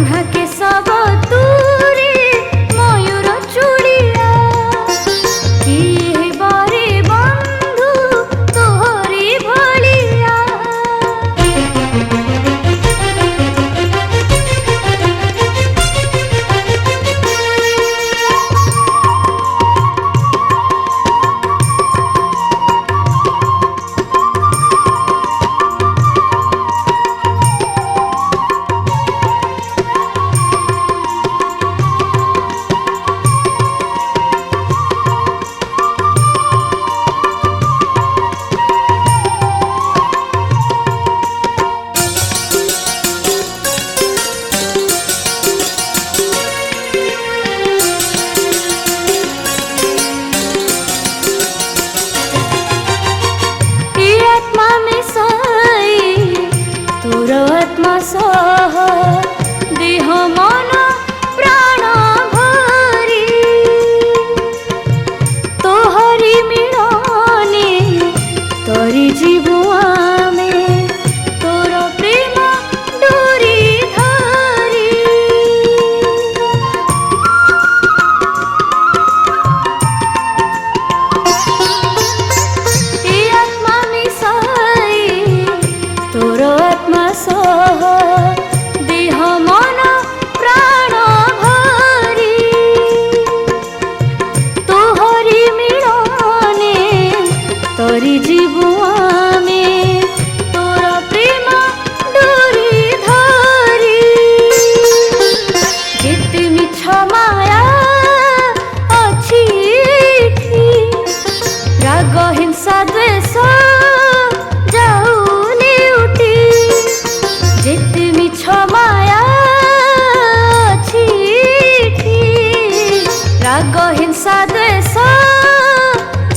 कान्हा के सब तूरे मयूर चूड़िया किए बारे बंधु तोहरी भलिया। सह देह मन प्राण भरी तोहरी मिलने तोरी जीवु आमे तोर प्रेम डोरी धरी। ए आत्मा मिसाई तोर आत्मा सह देह मन प्राण भरी तोहरी मिलने तोरी जीवु आमे तोर प्रेम डोरी धरी। जेते मिछ माया अछि राग हिंसा द्वेष जाऊनी उठी। जेते मिछ माया अछि राग हिंसा द्वेष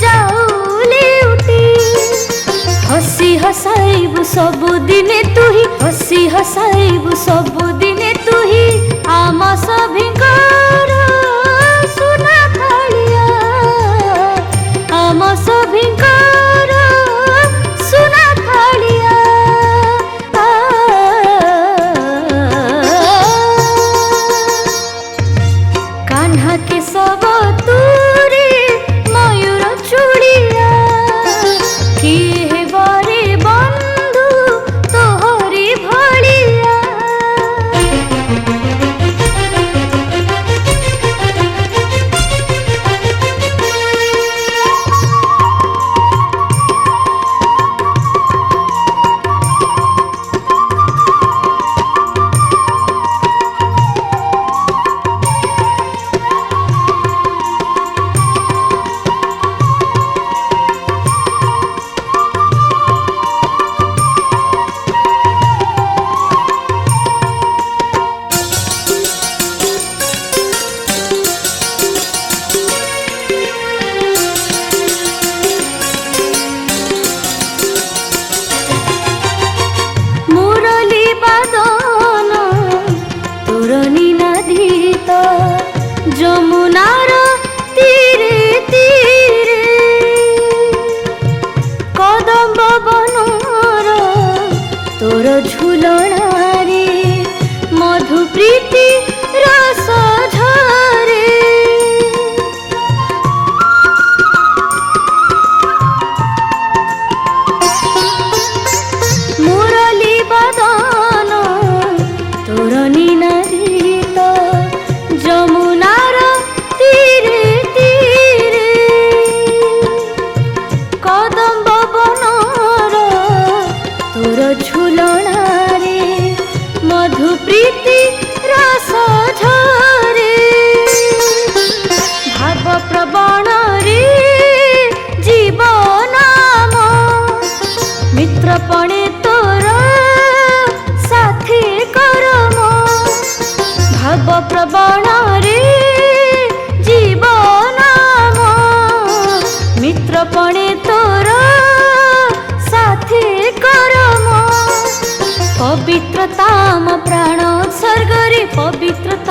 जाऊली उठी। हसी हसाइबु सबुदिने तुही हसी हसाइबु सबुदिने तुही आम सभिंकर सुना थालिया आम सभिंकर सुना थालिया। कान्हा के सब तूरे मयूर चूड़िया किए बारे बंधु तोहरी भलिया। যমুনার তীরে তীরে কদম্ব বনর তোর ঝুলনারে মধু প্রীতি রস ঝরে। মুরলী বদন তোর নিনাদিত যমুনার তীরে তীরে কদম্ব বনর তোর ঝুলনারে মধু প্রীতি রস ঝরে। ভাব প্রবণ রে জীবন মিত্রপণে তোর সাথী করম। ভাব প্রবণ রে জীবন মিত্রপণে তোর সাথী করম। पवित्रता प्राण उत्सर्ग रे पवित्रता